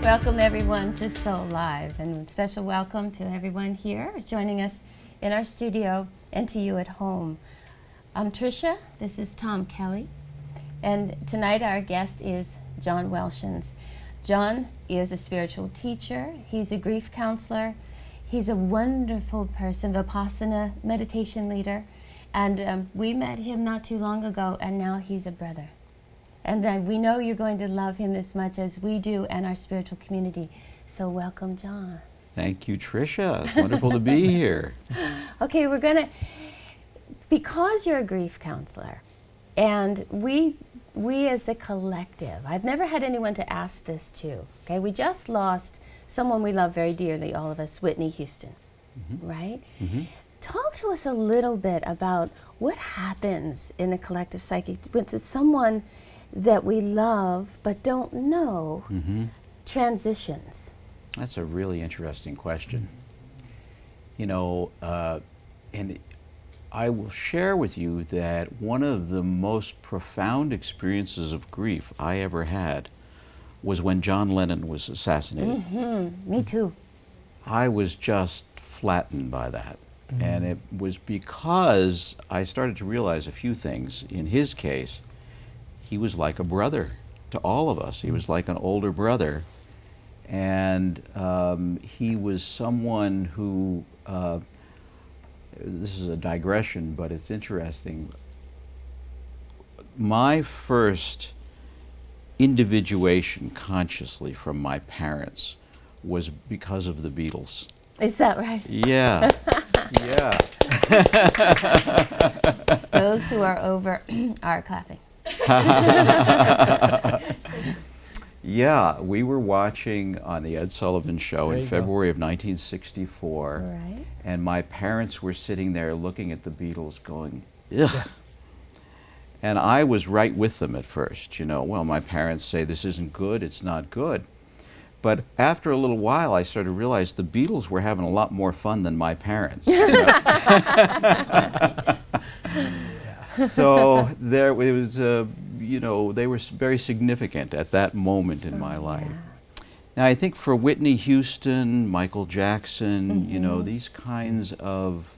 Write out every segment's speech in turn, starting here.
Welcome everyone to Soul Live, and a special welcome to everyone here joining us in our studio and to you at home. I'm Tricia, this is Tom Kelly, and tonight our guest is John Welshons. John is a spiritual teacher, he's a grief counselor, he's a wonderful person, Vipassana meditation leader, and we met him not too long ago, and now he's a brother. And then we know you're going to love him as much as we do and our spiritual community. So welcome, John. Thank you, Tricia. It's wonderful to be here. Okay, we're going to, because you're a grief counselor, and we as the collective, I've never had anyone to ask this to, okay? We just lost someone we love very dearly, all of us, Whitney Houston, right? Talk to us a little bit about what happens in the collective psyche when someone that we love but don't know transitions. That's a really interesting question. You know, and I will share with you that one of the most profound experiences of grief I ever had was when John Lennon was assassinated. Me too. I was just flattened by that. And it was because I started to realize a few things. In his case, he was like a brother to all of us. He was like an older brother. And he was someone who, this is a digression, but it's interesting. My first individuation consciously from my parents was because of the Beatles. Is that right? Yeah, yeah. Those who are over are clapping. Yeah, we were watching on the Ed Sullivan Show in February of 1964, Right. and my parents were sitting there looking at the Beatles going, ugh. And I was right with them at first, you know. Well, my parents say this isn't good, it's not good. But after a little while, I started to realize the Beatles were having a lot more fun than my parents. You know? So there it was, you know, they were very significant at that moment in my life. Now, I think for Whitney Houston, Michael Jackson, you know, these kinds of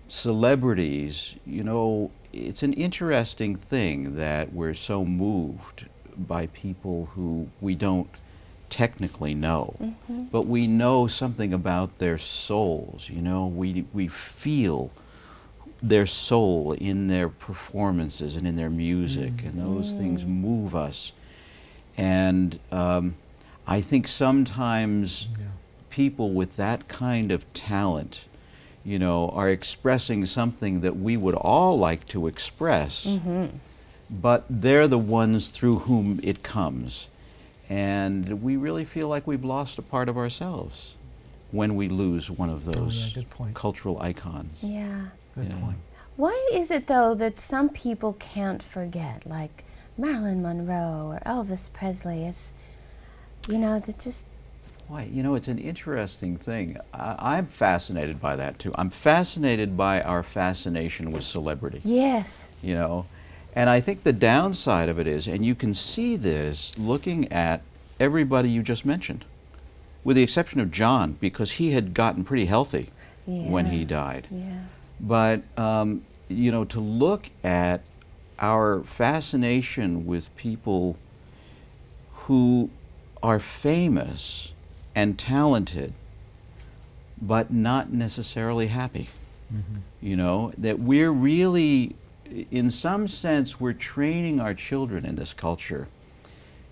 celebrities, you know, it's an interesting thing that we're so moved by people who we don't technically know, but we know something about their souls, you know, we feel their soul in their performances and in their music, and those things move us. And I think sometimes people with that kind of talent, you know, are expressing something that we would all like to express, but they're the ones through whom it comes. And we really feel like we've lost a part of ourselves when we lose one of those cultural icons. Yeah. Good point. Why is it, though, that some people can't forget, like Marilyn Monroe or Elvis Presley? It's, you know, that just... Why, you know, it's an interesting thing. I'm fascinated by that, too. I'm fascinated by our fascination with celebrity. Yes. You know, and I think the downside of it is, and you can see this looking at everybody you just mentioned, with the exception of John, because he had gotten pretty healthy when he died. Yeah. But, you know, to look at our fascination with people who are famous and talented, but not necessarily happy, you know, that we're really, in some sense, we're training our children in this culture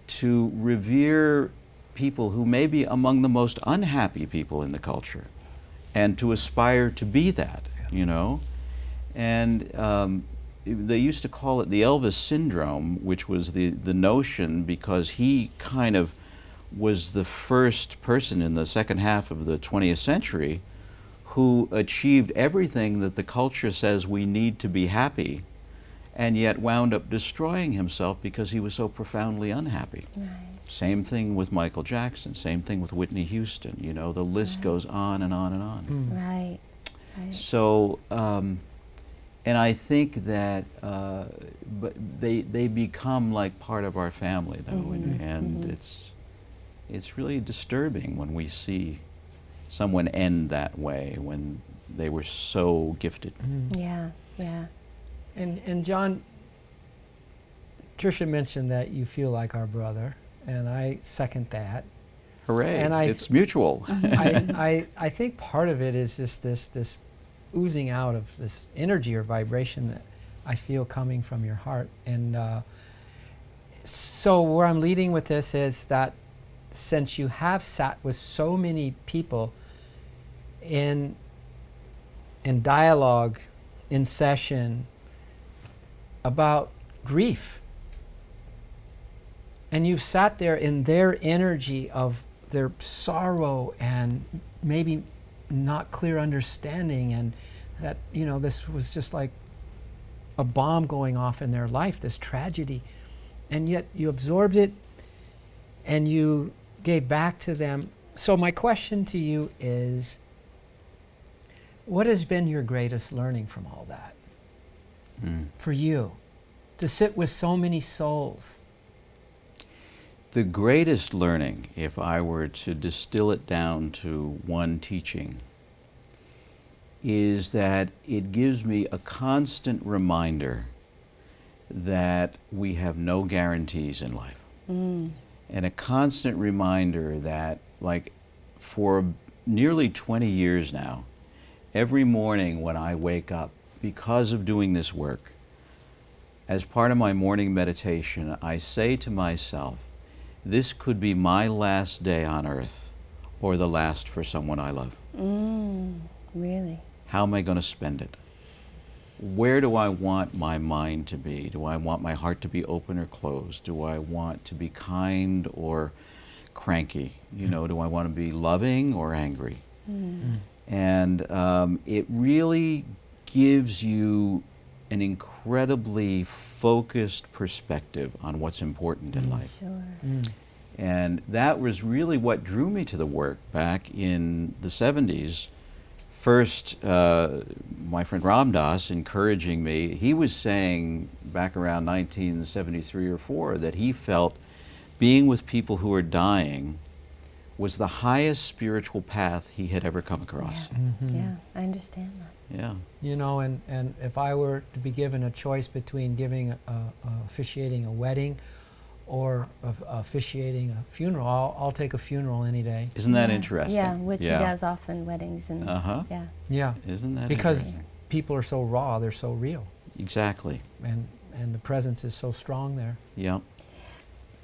to revere people who may be among the most unhappy people in the culture, and to aspire to be that. You know, and they used to call it the Elvis syndrome, which was the notion because he kind of was the first person in the second half of the 20th century who achieved everything that the culture says we need to be happy, and yet wound up destroying himself because he was so profoundly unhappy. Right. Same thing with Michael Jackson, same thing with Whitney Houston, you know, the list goes on and on and on. Right. So, and I think that but they become like part of our family, though, and it's it's really disturbing when we see someone end that way when they were so gifted. Yeah, yeah. And John, Tricia mentioned that you feel like our brother, and I second that. Hooray, And it's mutual. I think part of it is just this oozing out of this energy or vibration that I feel coming from your heart. And so where I'm leading with this is that since you have sat with so many people in dialogue, in session, about grief, and you've sat there in their energy of their sorrow and maybe not clear understanding, and that, you know, this was just like a bomb going off in their life, this tragedy, and yet you absorbed it and you gave back to them. So my question to you is, what has been your greatest learning from all that? For you, to sit with so many souls? The greatest learning, if I were to distill it down to one teaching, is that it gives me a constant reminder that we have no guarantees in life. And a constant reminder that, like, for nearly 20 years now, every morning when I wake up, because of doing this work, as part of my morning meditation, I say to myself, this could be my last day on earth or the last for someone I love. Really? How am I going to spend it? Where do I want my mind to be? Do I want my heart to be open or closed? Do I want to be kind or cranky? You know, do I want to be loving or angry? And it really gives you an incredibly focused perspective on what's important in life. Sure. And that was really what drew me to the work back in the 70s. First, my friend Ram Dass encouraging me, he was saying back around 1973 or 4 that he felt being with people who are dying was the highest spiritual path he had ever come across. Yeah, I understand that. Yeah. You know, and if I were to be given a choice between officiating a wedding or officiating a funeral, I'll take a funeral any day. Isn't that interesting? Yeah, which he does often, weddings and yeah. Yeah. Isn't that because interesting? people are so raw, they're so real. Exactly. And the presence is so strong there. Yeah.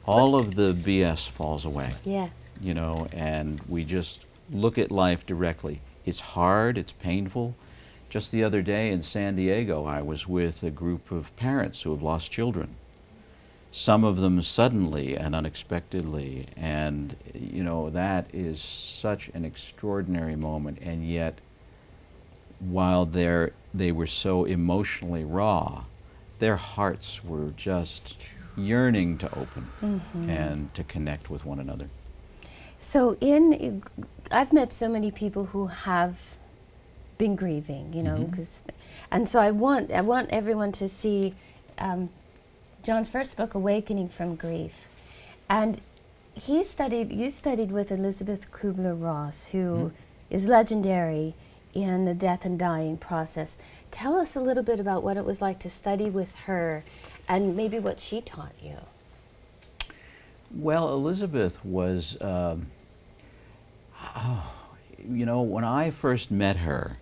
All of the BS falls away. Yeah. You know, and we just look at life directly. It's hard, it's painful. Just the other day in San Diego, I was with a group of parents who have lost children. Some of them suddenly and unexpectedly, and you know, that is such an extraordinary moment, and yet while they were so emotionally raw, their hearts were just yearning to open and to connect with one another. So I've met so many people who have been grieving, you know, and so I want everyone to see John's first book, Awakening from Grief, and you studied with Elizabeth Kubler-Ross, who is legendary in the death and dying process. Tell us a little bit about what it was like to study with her, and maybe what she taught you. Well, Elizabeth was, you know, when I first met her,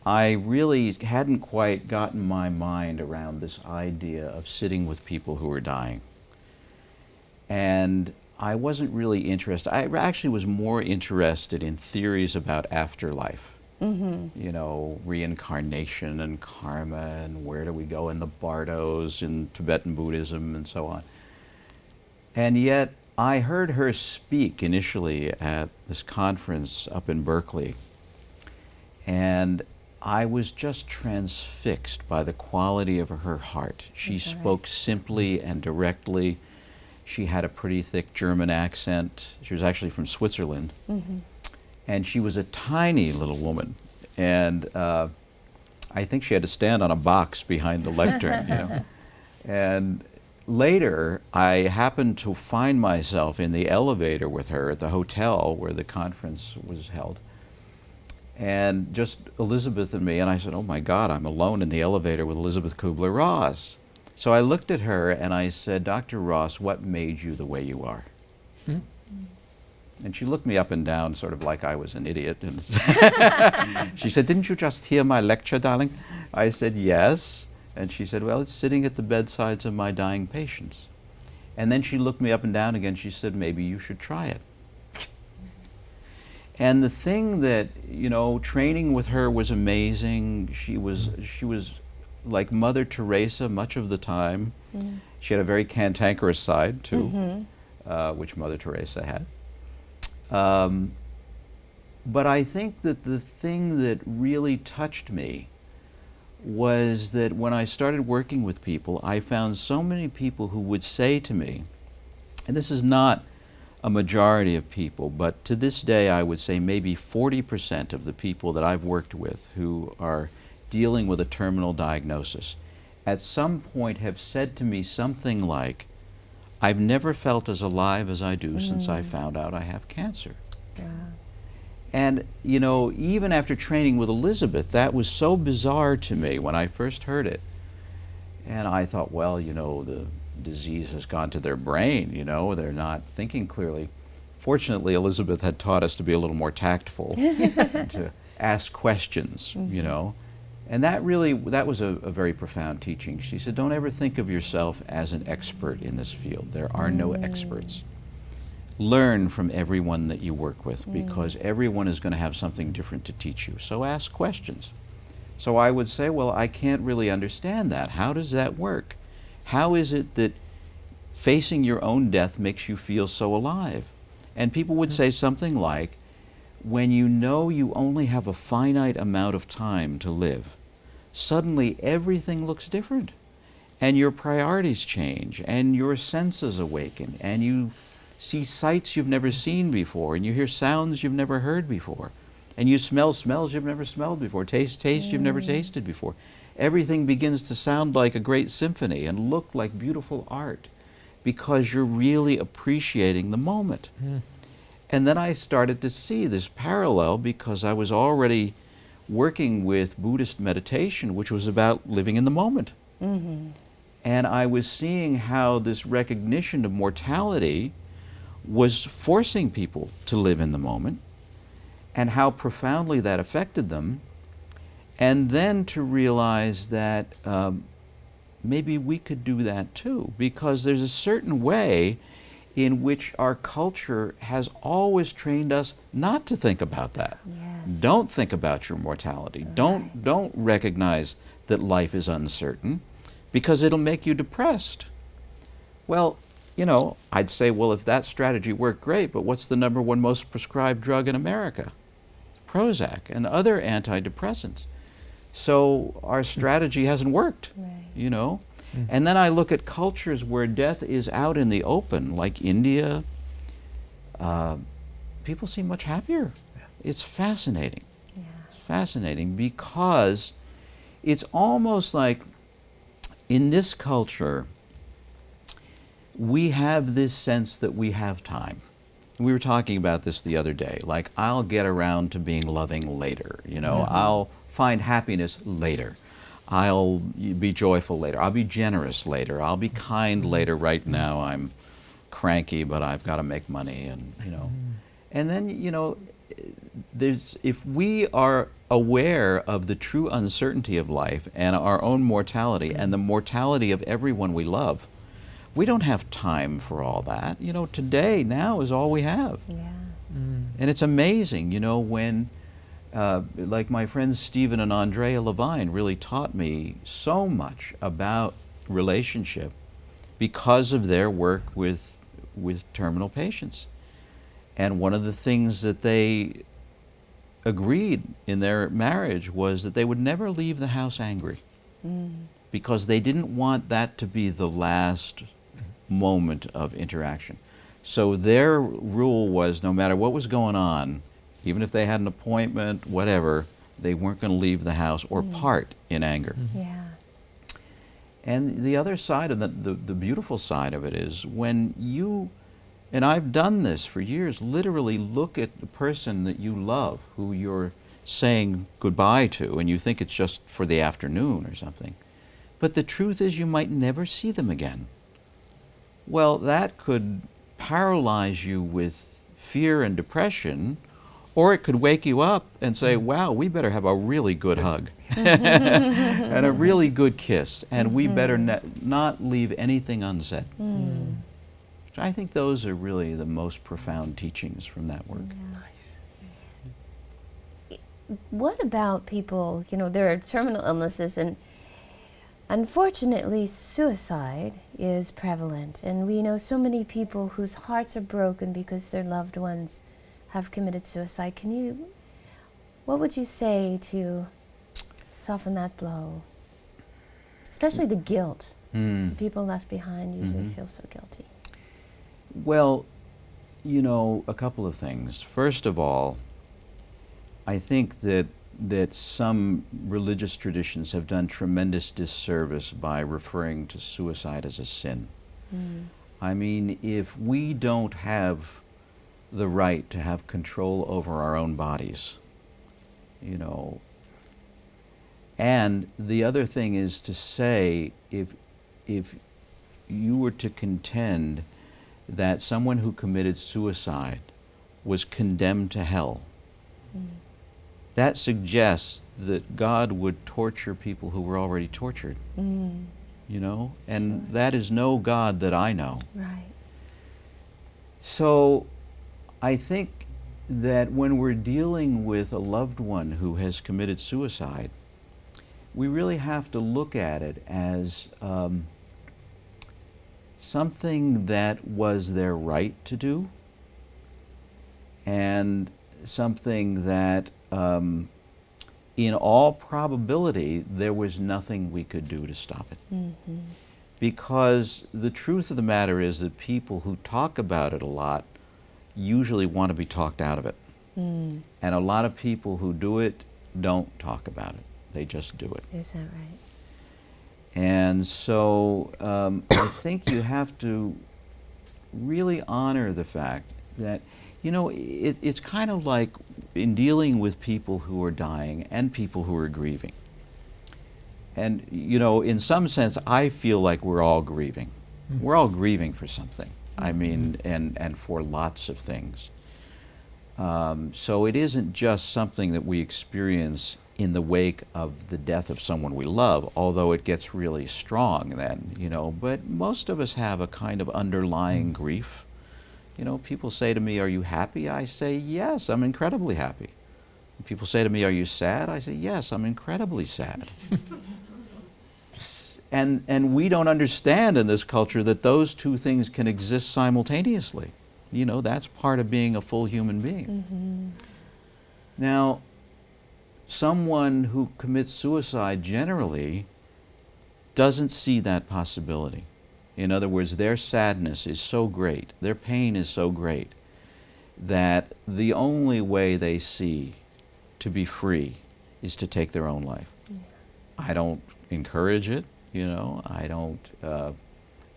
I really hadn't quite gotten my mind around this idea of sitting with people who were dying. And I wasn't really interested. I actually was more interested in theories about afterlife. You know, reincarnation and karma and where do we go in the bardos in Tibetan Buddhism and so on. And yet I heard her speak initially at this conference up in Berkeley, and I was just transfixed by the quality of her heart. She spoke simply and directly. She had a pretty thick German accent. She was actually from Switzerland. And she was a tiny little woman. And I think she had to stand on a box behind the lectern, you know. And later, I happened to find myself in the elevator with her at the hotel where the conference was held. And just Elizabeth and me, and I said, oh my God, I'm alone in the elevator with Elizabeth Kubler-Ross. So I looked at her and I said, Dr. Ross, what made you the way you are? Hmm. And she looked me up and down, sort of like I was an idiot. And she said, didn't you just hear my lecture, darling? I said, yes. And she said, well, it's sitting at the bedsides of my dying patients. And then she looked me up and down again. She said, maybe you should try it. And the thing that, you know, training with her was amazing. She was like Mother Teresa much of the time. Mm. She had a very cantankerous side, too, which Mother Teresa had. But I think that the thing that really touched me was that when I started working with people, I found so many people who would say to me, and this is not a majority of people, but to this day I would say maybe 40% of the people that I've worked with who are dealing with a terminal diagnosis at some point have said to me something like, I've never felt as alive as I do since I found out I have cancer. Yeah. And, you know, even after training with Elizabeth, that was so bizarre to me when I first heard it. And I thought, well, you know, the disease has gone to their brain, you know, they're not thinking clearly. Fortunately, Elizabeth had taught us to be a little more tactful, and to ask questions, you know. And that was a very profound teaching. She said, don't ever think of yourself as an expert in this field. There are no experts. Learn from everyone that you work with, because everyone is going to have something different to teach you. So ask questions. So I would say, well, I can't really understand that. How does that work? How is it that facing your own death makes you feel so alive? And people would say something like, when you know you only have a finite amount of time to live, suddenly everything looks different. And your priorities change, and your senses awaken, and you see sights you've never seen before, and you hear sounds you've never heard before, and you smell smells you've never smelled before, taste you've never tasted before. Everything begins to sound like a great symphony and look like beautiful art because you're really appreciating the moment. And then I started to see this parallel because I was already working with Buddhist meditation, which was about living in the moment. And I was seeing how this recognition of mortality was forcing people to live in the moment and how profoundly that affected them. And then to realize that maybe we could do that too, because there's a certain way in which our culture has always trained us not to think about that. Yes. Don't think about your mortality. Right. Don't recognize that life is uncertain, because it'll make you depressed. Well, you know, I'd say, well, if that strategy worked, great, but what's the #1 most prescribed drug in America? Prozac and other antidepressants. So our strategy hasn't worked, you know. And then I look at cultures where death is out in the open, like India. People seem much happier. It's fascinating. It's fascinating because it's almost like in this culture, we have this sense that we have time. We were talking about this the other day, like, I'll get around to being loving later, you know, I'll find happiness later. I'll be joyful later. I'll be generous later. I'll be kind later. Right now I'm cranky, but I've got to make money, and, you know. And then, you know, if we are aware of the true uncertainty of life and our own mortality and the mortality of everyone we love, we don't have time for all that. You know, today, now is all we have. And it's amazing, you know, when like my friends Stephen and Andrea Levine really taught me so much about relationship because of their work with terminal patients. And one of the things that they agreed in their marriage was that they would never leave the house angry, because they didn't want that to be the last moment of interaction. So their rule was, no matter what was going on, even if they had an appointment, whatever, they weren't going to leave the house or part in anger. And the other side of the beautiful side of it is when you, and I've done this for years, literally look at the person that you love, who you're saying goodbye to, and you think it's just for the afternoon or something. But the truth is you might never see them again. Well, that could paralyze you with fear and depression, or it could wake you up and say, wow, we better have a really good hug and a really good kiss, and we better not leave anything unsaid. I think those are really the most profound teachings from that work. Yeah. Nice. What about people, you know, there are terminal illnesses, and unfortunately suicide is prevalent, and we know so many people whose hearts are broken because their loved ones have committed suicide. What would you say to soften that blow? Especially the guilt. People left behind usually feel so guilty. Well, you know, a couple of things. First of all, I think that some religious traditions have done tremendous disservice by referring to suicide as a sin. I mean, if we don't have the right to have control over our own bodies, you know, and the other thing is to say, if you were to contend that someone who committed suicide was condemned to hell, that suggests that God would torture people who were already tortured, you know, and that is no God that I know. Right. So I think that when we're dealing with a loved one who has committed suicide, we really have to look at it as something that was their right to do, and something that in all probability there was nothing we could do to stop it. Because the truth of the matter is that people who talk about it a lot usually want to be talked out of it. And a lot of people who do it don't talk about it. They just do it. Is that right? And so I think you have to really honor the fact that, you know, it's kind of like in dealing with people who are dying and people who are grieving. And, you know, in some sense, I feel like we're all grieving. We're all grieving for something. I mean, and for lots of things. So it isn't just something that we experience in the wake of the death of someone we love, although it gets really strong then, you know. But most of us have a kind of underlying grief. You know, people say to me, are you happy? I say, yes, I'm incredibly happy. People say to me, are you sad? I say, yes, I'm incredibly sad. And we don't understand in this culture that those two things can exist simultaneously. You know, that's part of being a full human being. Now, someone who commits suicide generally doesn't see that possibility. In other words, their sadness is so great, their pain is so great, that the only way they see to be free is to take their own life. I don't encourage it, you know, I don't,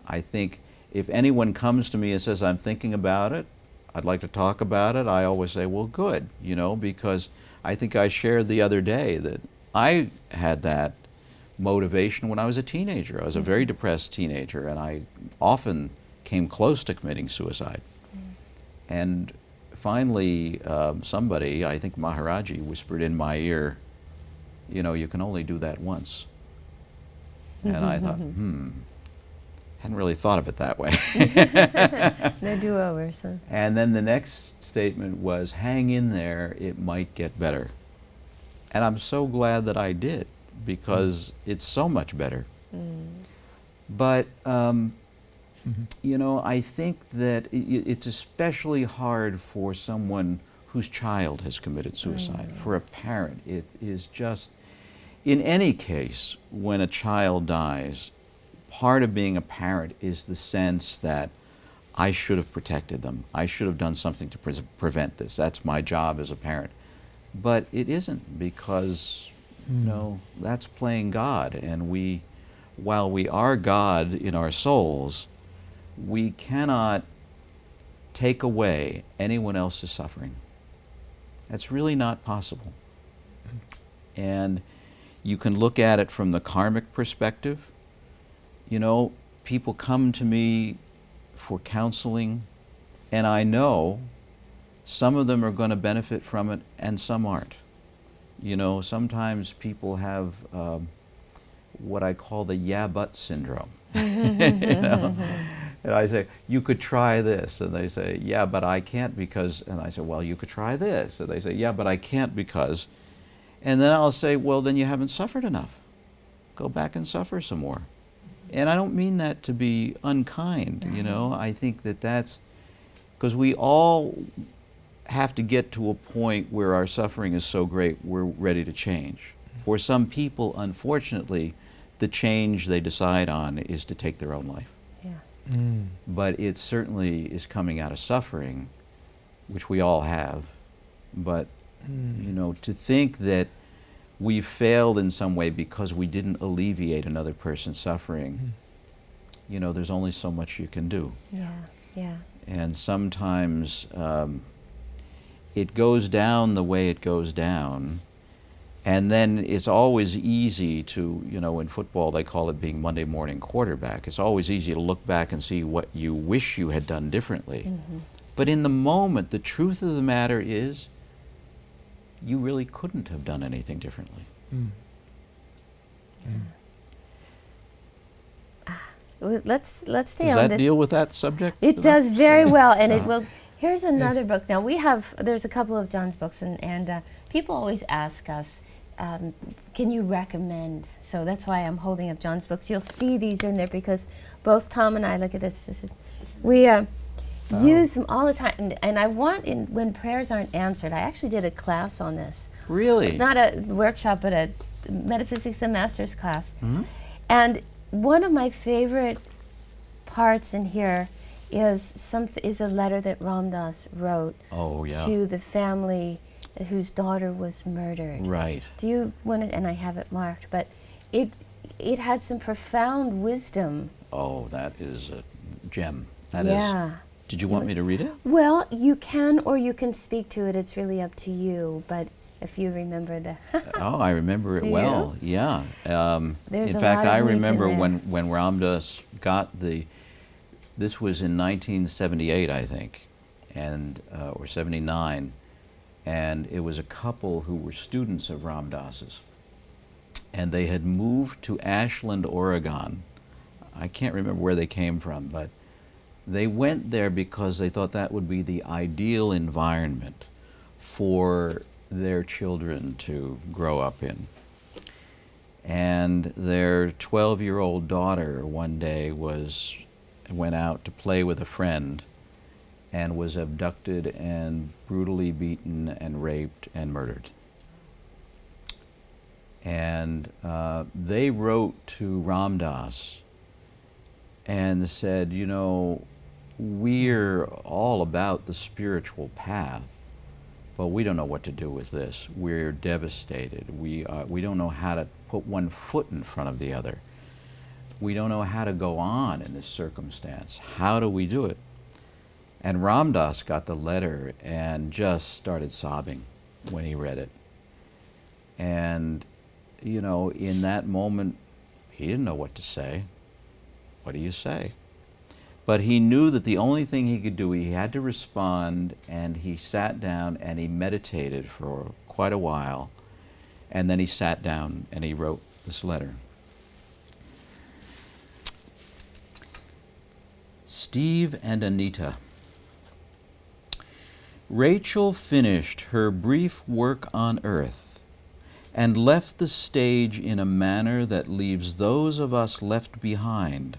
I think if anyone comes to me and says, I'm thinking about it, I'd like to talk about it, I always say, well, good, you know, because I think I shared the other day that I had that motivation when I was a teenager. I was a very depressed teenager, and I often came close to committing suicide. And finally, somebody, I think Maharaji, whispered in my ear, you know, you can only do that once. And I thought, hadn't really thought of it that way. No do-overs, huh? And then the next statement was, hang in there, it might get better. And I'm so glad that I did, because it's so much better. But, you know, I think that it's especially hard for someone whose child has committed suicide. For a parent, it is just, in any case, when a child dies, part of being a parent is the sense that I should have protected them. I should have done something to prevent this. That's my job as a parent. But it isn't, because, you know, that's playing God, and we while we are God in our souls, we cannot take away anyone else's suffering. That's really not possible. And you can look at it from the karmic perspective. You know, people come to me for counseling, and I know some of them are going to benefit from it and some aren't. You know, sometimes people have what I call the yeah but syndrome. You know? And I say, you could try this. And they say, yeah, but I can't because, and I say, well, you could try this. And they say, yeah, but I can't because. And then I'll say, well, then you haven't suffered enough. Go back and suffer some more. And I don't mean that to be unkind, you know. I think that that's, because we all have to get to a point where our suffering is so great we're ready to change. For some people, unfortunately, the change they decide on is to take their own life. Yeah. But it certainly is coming out of suffering, which we all have. But, you know, to think that we failed in some way because we didn't alleviate another person's suffering, you know, there's only so much you can do. Yeah, yeah. And sometimes it goes down the way it goes down, and then it's always easy to, you know, in football they call it being Monday morning quarterback. It's always easy to look back and see what you wish you had done differently. But in the moment, the truth of the matter is, you really couldn't have done anything differently. Well, let's stay Does on that deal with that subject? It does very well, and it will. Here's another book. Now there's a couple of John's books, and people always ask us, can you recommend? So that's why I'm holding up John's books. You'll see these in there because both Tom and I, look at this. We use them all the time, and I want, when prayers aren't answered, I actually did a class on this. Really? Not a workshop, but a metaphysics and master's class. And one of my favorite parts in here is a letter that Ram Dass wrote to the family whose daughter was murdered. Right. Do you want to, and I have it marked, but it had some profound wisdom. Oh, that is a gem. That yeah. is. Did you want me to read it? Well, you can, or you can speak to it. It's really up to you. But if you remember the Oh, I remember it well. Yeah. In fact, I remember when Ram Dass got this was in 1978, I think, and or 79, and it was a couple who were students of Ram Dass's, and they had moved to Ashland, Oregon. I can't remember where they came from, but they went there because they thought that would be the ideal environment for their children to grow up in. And their 12-year-old daughter one day went out to play with a friend and was abducted and brutally beaten and raped and murdered. And they wrote to Ram Dass and said, you know, we're all about the spiritual path, but we don't know what to do with this. We're devastated. We don't know how to put one foot in front of the other. We don't know how to go on in this circumstance. How do we do it? And Ram Dass got the letter and just started sobbing when he read it. And, you know, in that moment, he didn't know what to say. What do you say? But he knew that the only thing he could do, he had to respond, and he sat down and he meditated for quite a while, and then he sat down and he wrote this letter. Steve and Anita. Rachel finished her brief work on earth and left the stage in a manner that leaves those of us left behind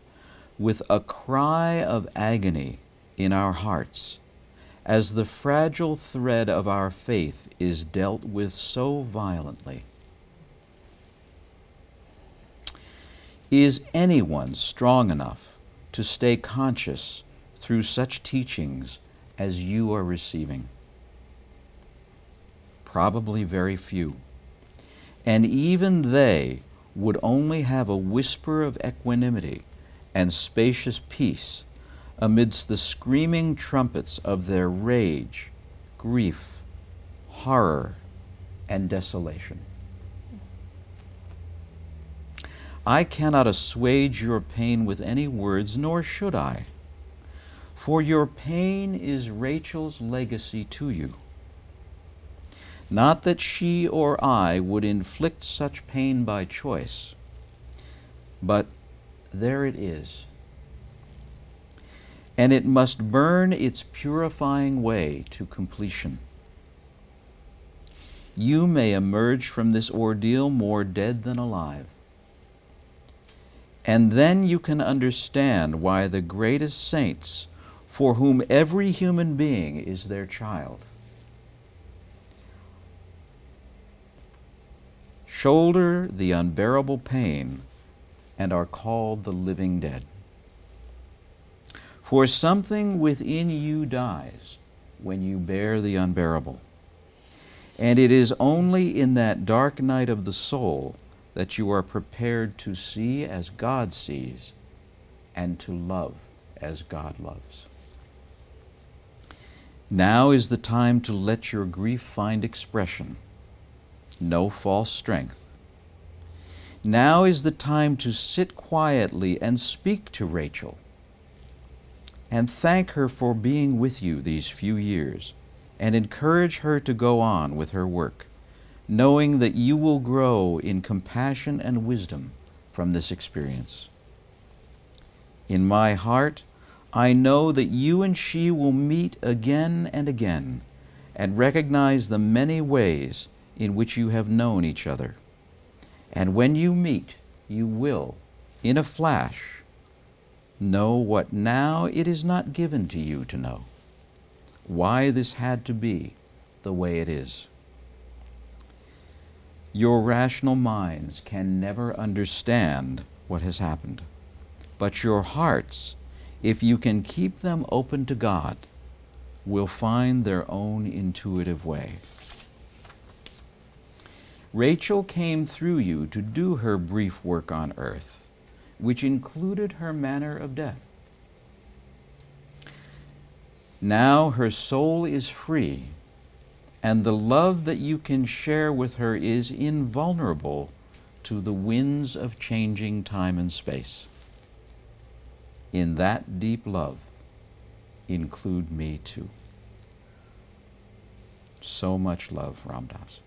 with a cry of agony in our hearts, as the fragile thread of our faith is dealt with so violently. Is anyone strong enough to stay conscious through such teachings as you are receiving? Probably very few. And even they would only have a whisper of equanimity and spacious peace amidst the screaming trumpets of their rage, grief, horror, and desolation. I cannot assuage your pain with any words, nor should I, for your pain is Rachel's legacy to you. Not that she or I would inflict such pain by choice, but there it is. And it must burn its purifying way to completion. You may emerge from this ordeal more dead than alive. And then you can understand why the greatest saints, for whom every human being is their child, shoulder the unbearable pain and are called the living dead. For something within you dies when you bear the unbearable. And it is only in that dark night of the soul that you are prepared to see as God sees and to love as God loves. Now is the time to let your grief find expression. No false strength. Now is the time to sit quietly and speak to Rachel and thank her for being with you these few years and encourage her to go on with her work, knowing that you will grow in compassion and wisdom from this experience. In my heart, I know that you and she will meet again and again and recognize the many ways in which you have known each other. And when you meet, you will, in a flash, know what now it is not given to you to know, why this had to be the way it is. Your rational minds can never understand what has happened, but your hearts, if you can keep them open to God, will find their own intuitive way. Rachel came through you to do her brief work on earth, which included her manner of death. Now her soul is free, and the love that you can share with her is invulnerable to the winds of changing time and space. In that deep love, include me too. So much love, Ram Dass.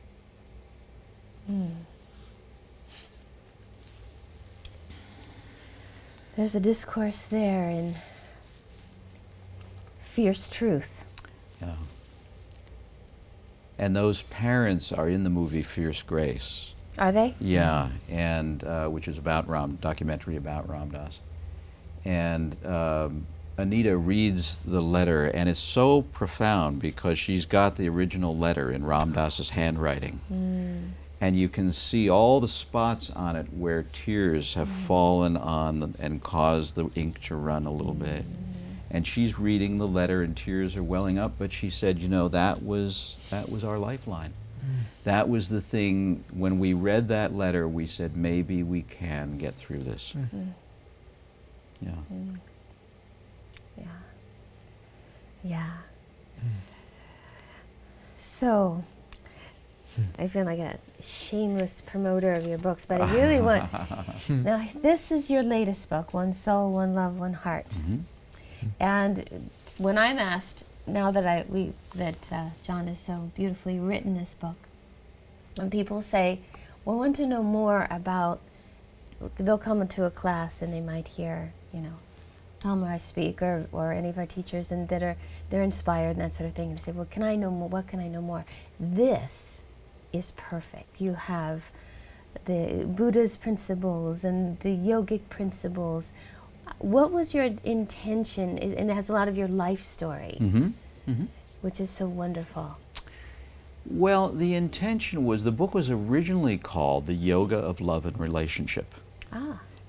There's a discourse there in fierce truth. Yeah. And those parents are in the movie Fierce Grace. Are they? Yeah, and which is about documentary about Ram Dass. And Anita reads the letter, and it's so profound because she's got the original letter in Ram Dass's handwriting. And you can see all the spots on it where tears have fallen on and caused the ink to run a little bit. And she's reading the letter and tears are welling up, but she said, you know, that was our lifeline. That was the thing, when we read that letter, we said, maybe we can get through this. Yeah. Yeah. Yeah. So, I feel like a shameless promoter of your books, but I really want... Now, this is your latest book, One Soul, One Love, One Heart. And when I'm asked, now that John has so beautifully written this book, and people say, well, I want to know more about... They'll come into a class and they might hear, you know, Tom or I speak, or any of our teachers, and they're inspired and that sort of thing, and say, well, can I know more? What can I know more? This is perfect. You have the Buddha's principles and the yogic principles. What was your intention? And it has a lot of your life story, which is so wonderful. Well, the intention was, the book was originally called The Yoga of Love and Relationship.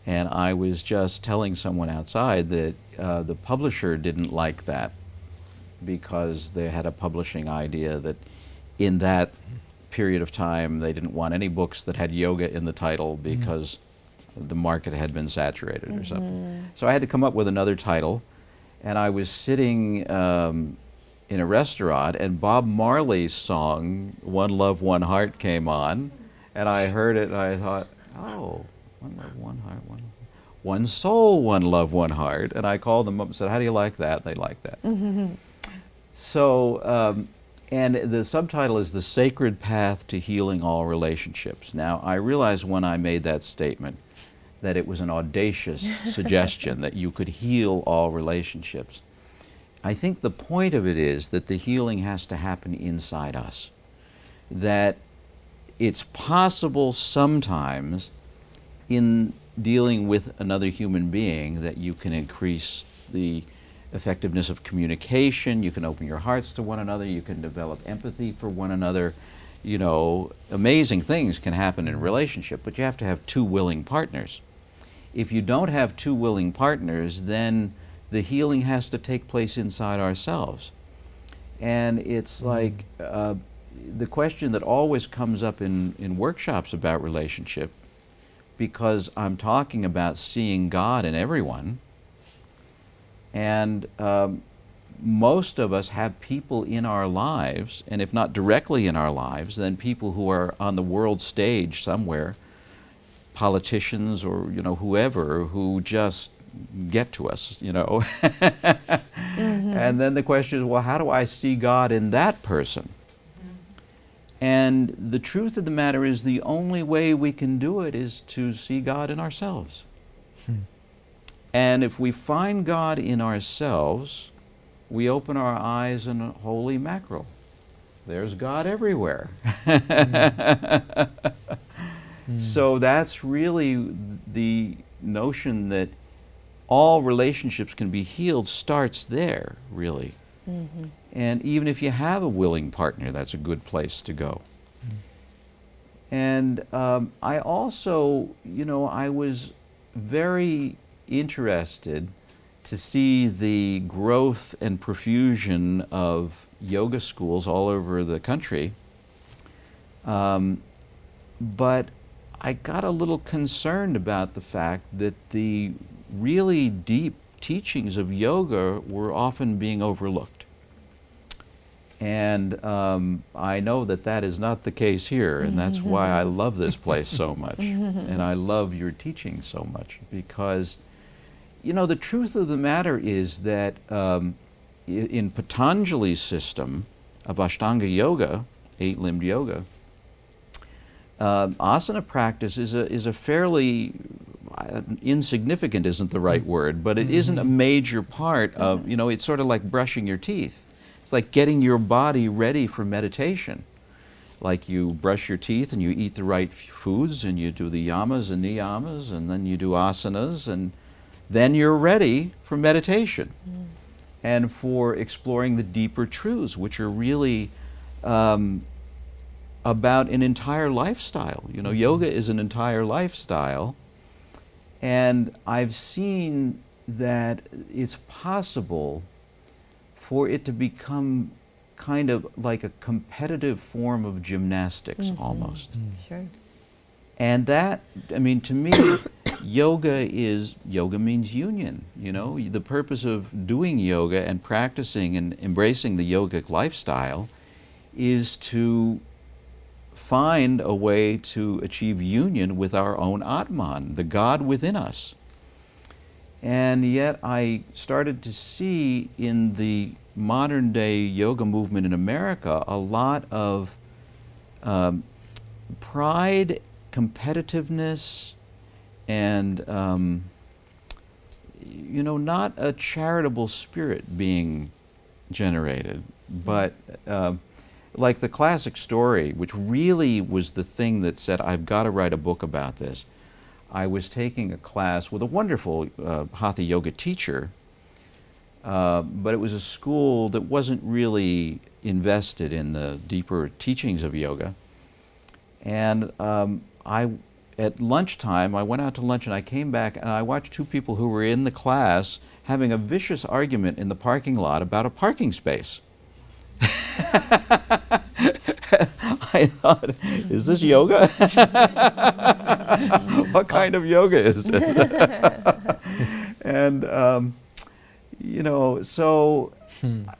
And I was just telling someone outside that the publisher didn't like that because they had a publishing idea that in that period of time, they didn't want any books that had yoga in the title because the market had been saturated or something. So I had to come up with another title, and I was sitting in a restaurant, and Bob Marley's song, One Love, One Heart, came on, and I heard it, and I thought, oh, one love, one heart, one soul, one love, one heart. And I called them up and said, how do you like that? They liked that. So, and the subtitle is The Sacred Path to Healing All Relationships. Now, I realized when I made that statement that it was an audacious suggestion that you could heal all relationships. I think the point of it is that the healing has to happen inside us. That it's possible sometimes in dealing with another human being that you can increase the effectiveness of communication, you can open your hearts to one another, you can develop empathy for one another. You know, amazing things can happen in a relationship, but you have to have two willing partners. If you don't have two willing partners, then the healing has to take place inside ourselves. And it's like the question that always comes up in workshops about relationship, because I'm talking about seeing God in everyone, and most of us have people in our lives, and if not directly in our lives, then people who are on the world stage somewhere, politicians or, you know, whoever, who just get to us, you know. And then the question is, well, how do I see God in that person? And the truth of the matter is, the only way we can do it is to see God in ourselves. And if we find God in ourselves, we open our eyes and holy mackerel, there's God everywhere. So that's really the notion that all relationships can be healed starts there, really. And even if you have a willing partner, that's a good place to go. And I also, you know, I was very interested to see the growth and profusion of yoga schools all over the country. But I got a little concerned about the fact that the really deep teachings of yoga were often being overlooked. And I know that that is not the case here, and that's why I love this place so much. And I love your teaching so much, because, you know, the truth of the matter is that in Patanjali's system of Ashtanga yoga, eight-limbed yoga, asana practice is a fairly insignificant isn't the right word, but it isn't a major part of, you know, it's sort of like brushing your teeth. It's like getting your body ready for meditation. Like you brush your teeth and you eat the right foods and you do the yamas and niyamas and then you do asanas, and then you're ready for meditation and for exploring the deeper truths, which are really about an entire lifestyle. You know, yoga is an entire lifestyle. And I've seen that it's possible for it to become kind of like a competitive form of gymnastics almost. Sure. And that, I mean, to me, yoga means union, you know. The purpose of doing yoga and practicing and embracing the yogic lifestyle is to find a way to achieve union with our own Atman, the God within us. And yet I started to see in the modern day yoga movement in America a lot of pride, competitiveness, and you know, not a charitable spirit being generated, but like the classic story, which really was the thing that said, I've got to write a book about this. I was taking a class with a wonderful Hatha yoga teacher, but it was a school that wasn't really invested in the deeper teachings of yoga. And at lunchtime, I went out to lunch and I came back and I watched two people who were in the class having a vicious argument in the parking lot about a parking space. I I thought, is this yoga? What kind of yoga is it? And, you know, so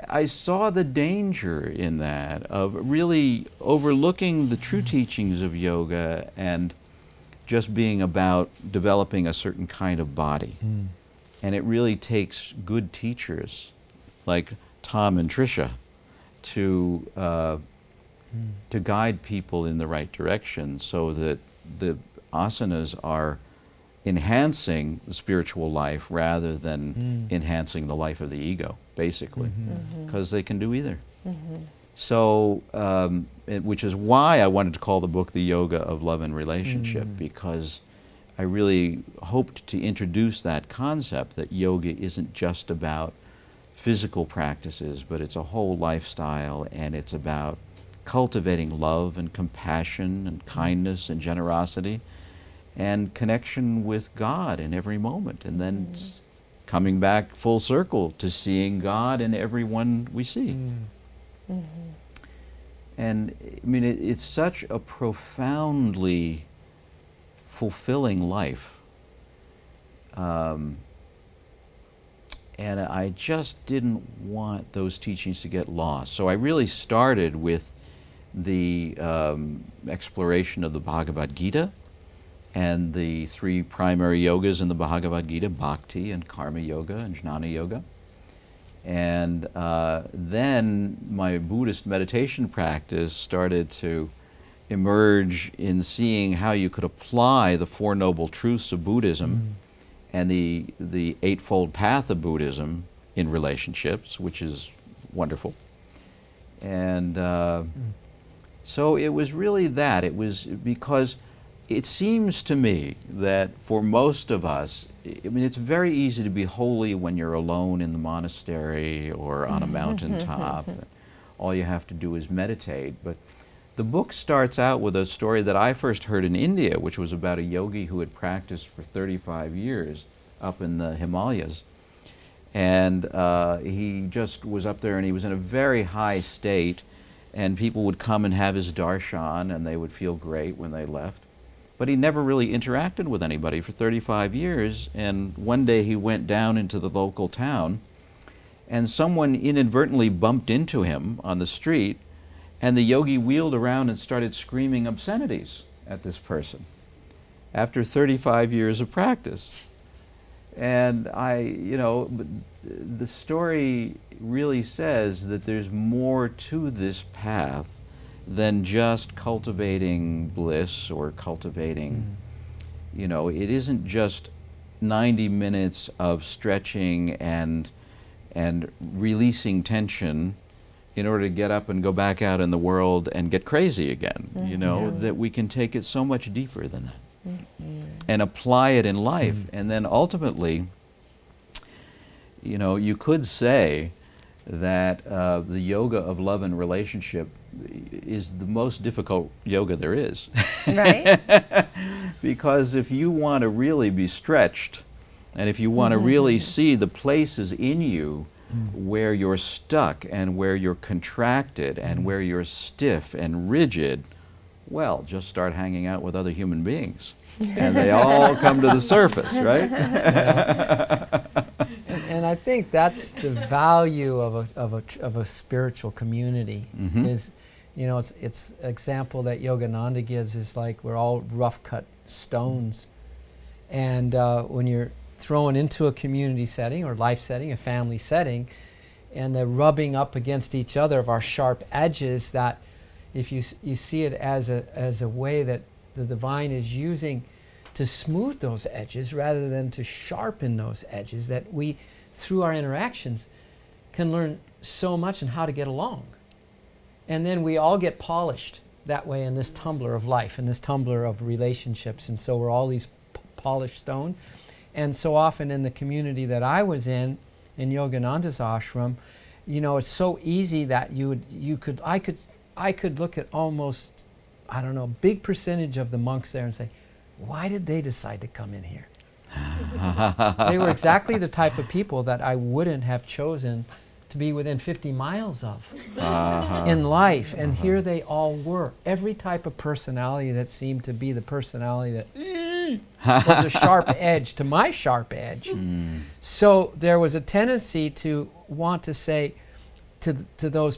I saw the danger in that of really overlooking the true teachings of yoga and just being about developing a certain kind of body. And it really takes good teachers like Tom and Tricia to guide people in the right direction so that the asanas are enhancing the spiritual life rather than enhancing the life of the ego, basically, because they can do either. So, which is why I wanted to call the book The Yoga of Love and Relationship, because I really hoped to introduce that concept that yoga isn't just about physical practices, but it's a whole lifestyle, and it's about cultivating love and compassion and kindness and generosity and connection with God in every moment, and then coming back full circle to seeing God in everyone we see. And I mean, it's such a profoundly fulfilling life. And I just didn't want those teachings to get lost. So I really started with the exploration of the Bhagavad Gita and the 3 primary yogas in the Bhagavad Gita, Bhakti and Karma Yoga and Jnana Yoga. And then my Buddhist meditation practice started to emerge in seeing how you could apply the 4 Noble Truths of Buddhism and the Eightfold Path of Buddhism in relationships, which is wonderful. And so it was really that. It was because it seems to me that for most of us, I mean, it's very easy to be holy when you're alone in the monastery or on a mountaintop. All you have to do is meditate. But the book starts out with a story that I first heard in India, which was about a yogi who had practiced for 35 years up in the Himalayas. And he just was up there and he was in a very high state, and people would come and have his darshan and they would feel great when they left. But he never really interacted with anybody for 35 years, and one day he went down into the local town and someone inadvertently bumped into him on the street, and the yogi wheeled around and started screaming obscenities at this person after 35 years of practice. And you know, the story really says that there's more to this path than just cultivating bliss or cultivating, you know, it isn't just 90 minutes of stretching and releasing tension in order to get up and go back out in the world and get crazy again, you know, that we can take it so much deeper than that and apply it in life. And then ultimately, you know, you could say that the yoga of love and relationship is the most difficult yoga there is. Right. Because if you want to really be stretched, and if you want to really see the places in you where you're stuck and where you're contracted and where you're stiff and rigid, well, just start hanging out with other human beings. And they all come to the surface, right? And I think that's the value of a spiritual community. Is, you know, it's example that Yogananda gives is like we're all rough cut stones, and when you're thrown into a community setting or life setting, a family setting, and the rubbing up against each other of our sharp edges, that if you see it as a way that the divine is using to smooth those edges rather than to sharpen those edges, that we, through our interactions, can learn so much on how to get along. And then we all get polished that way in this tumbler of life, in this tumbler of relationships. And so we're all these polished stones. And so often in the community that I was in Yogananda's ashram, you know, it's so easy that I could look at almost, I don't know, a big percentage of the monks there and say, why did they decide to come in here? They were exactly the type of people that I wouldn't have chosen to be within 50 miles of in life. And here they all were. Every type of personality that seemed to be the personality that was a sharp edge to my sharp edge. So there was a tendency to want to say to those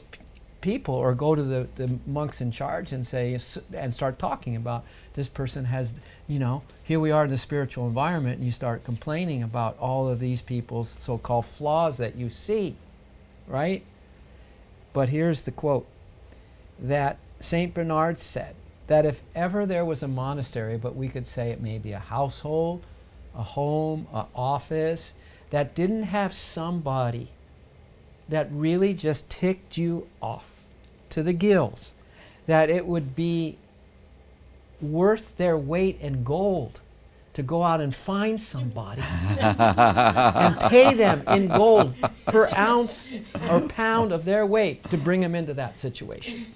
people, or go to the monks in charge and say, and start talking about, this person has, you know, here we are in the spiritual environment, and you start complaining about all of these people's so-called flaws that you see, right? But here's the quote that St. Bernard said, that if ever there was a monastery, but we could say it may be a household, a home, an office, that didn't have somebody that really just ticked you off to the gills, that it would be worth their weight in gold to go out and find somebody and pay them in gold per ounce or pound of their weight to bring them into that situation.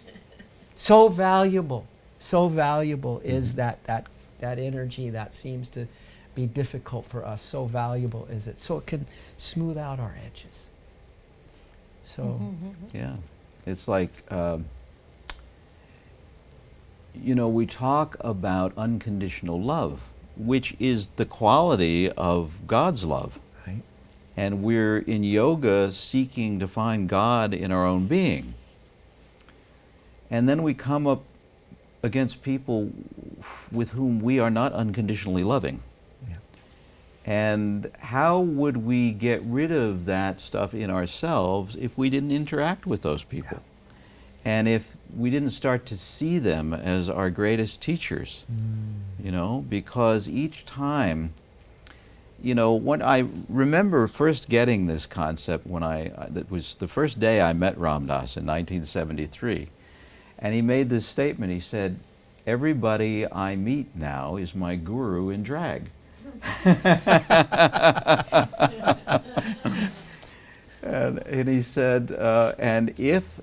So valuable is that energy that seems to be difficult for us. So valuable is it. So it can smooth out our edges. So, yeah, it's like, you know, we talk about unconditional love, which is the quality of God's love. right. And we're in yoga seeking to find God in our own being. And then we come up against people with whom we are not unconditionally loving. And how would we get rid of that stuff in ourselves if we didn't interact with those people? And if we didn't start to see them as our greatest teachers, you know, because each time, you know, when I remember first getting this concept when that was the first day I met Ram Dass in 1973, and he made this statement. He said, "Everybody I meet now is my guru in drag." and he said, and if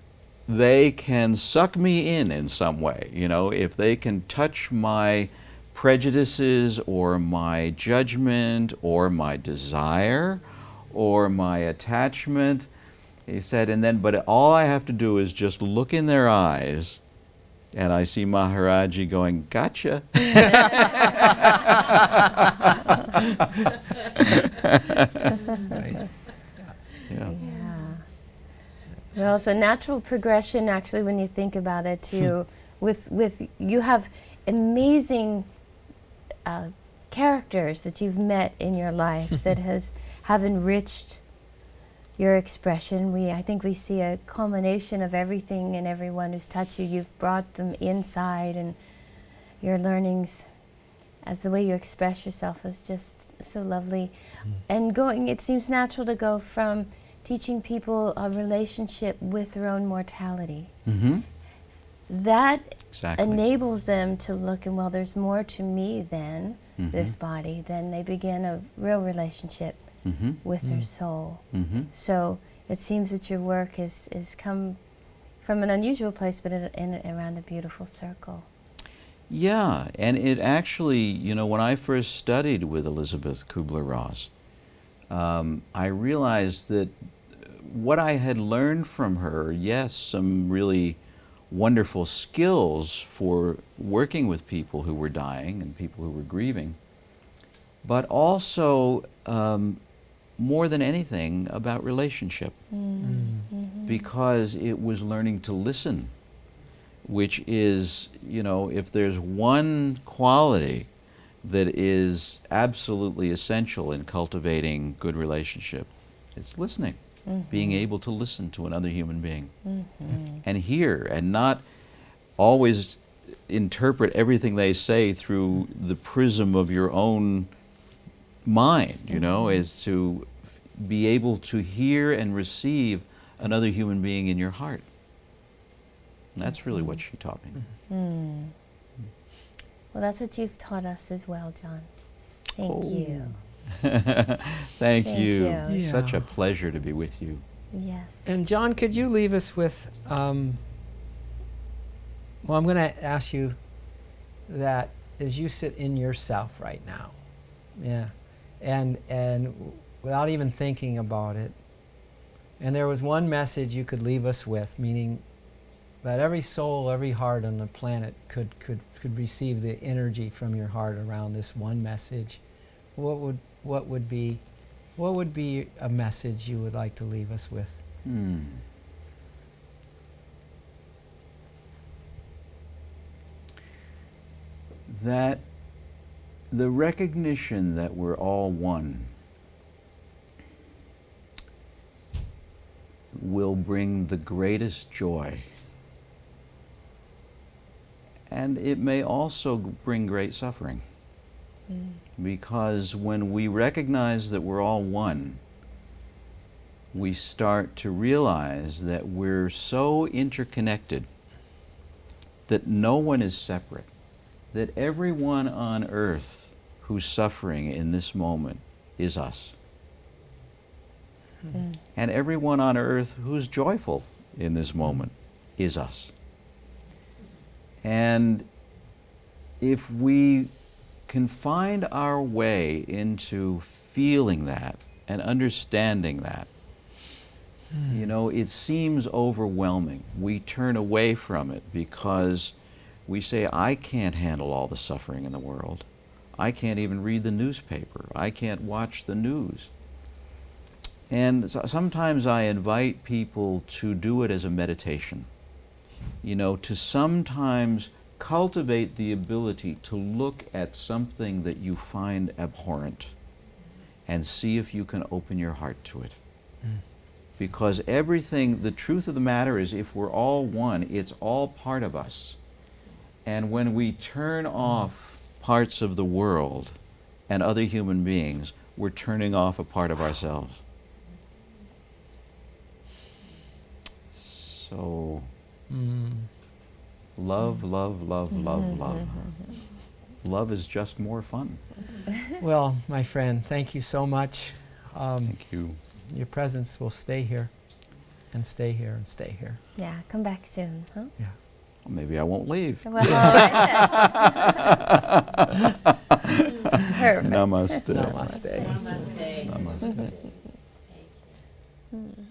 they can suck me in some way, you know, if they can touch my prejudices or my judgment or my desire or my attachment, he said, and then, but all I have to do is just look in their eyes, and I see Maharaji going, "Gotcha." Right. Yeah. Well, it's a natural progression, actually, when you think about it, too. With you have amazing characters that you've met in your life that have enriched your expression. I think we see a culmination of everything and everyone who's touched you. You've brought them inside, and your learnings, as the way you express yourself, is just so lovely. And it seems natural to go from teaching people a relationship with their own mortality. That Exactly. enables them to look, and well, there's more to me than this body. Then they begin a real relationship with their soul. So it seems that your work has come from an unusual place, but around a beautiful circle. Yeah, and it actually, you know, when I first studied with Elizabeth Kubler-Ross, I realized that what I had learned from her, yes, some really wonderful skills for working with people who were dying and people who were grieving, but also more than anything about relationship, because it was learning to listen, which is, you know, if there's one quality that is absolutely essential in cultivating good relationship, it's listening. Being able to listen to another human being and hear, and not always interpret everything they say through the prism of your own mind, you know, is to be able to hear and receive another human being in your heart. And that's really what she taught me. Well, that's what you've taught us as well, John. Thank you. Thank you. Yeah. Such a pleasure to be with you. Yes. And John, could you leave us with, well, I'm going to ask you that as you sit in yourself right now, and without even thinking about it, and there was one message you could leave us with, meaning that every soul, every heart on the planet could receive the energy from your heart around this one message, what would be a message you would like to leave us with? That the recognition that we're all one will bring the greatest joy. And it may also bring great suffering. Because when we recognize that we're all one, we start to realize that we're so interconnected that no one is separate, that everyone on earth who's suffering in this moment is us. And everyone on earth who's joyful in this moment is us. And if we can find our way into feeling that and understanding that, you know, it seems overwhelming. We turn away from it because we say, I can't handle all the suffering in the world. I can't even read the newspaper. I can't watch the news. And sometimes I invite people to do it as a meditation. You know, to sometimes cultivate the ability to look at something that you find abhorrent and see if you can open your heart to it. Because everything, the truth of the matter is, if we're all one, it's all part of us. And when we turn off parts of the world and other human beings, we're turning off a part of ourselves. So, love, love, love, love, love. Love is just more fun. Well, my friend, thank you so much. Thank you. Your presence will stay here, and stay here, and stay here. Yeah, come back soon, huh? Yeah. Well, maybe I won't leave. Well, perfect. Namaste. Namaste. Namaste. Mm.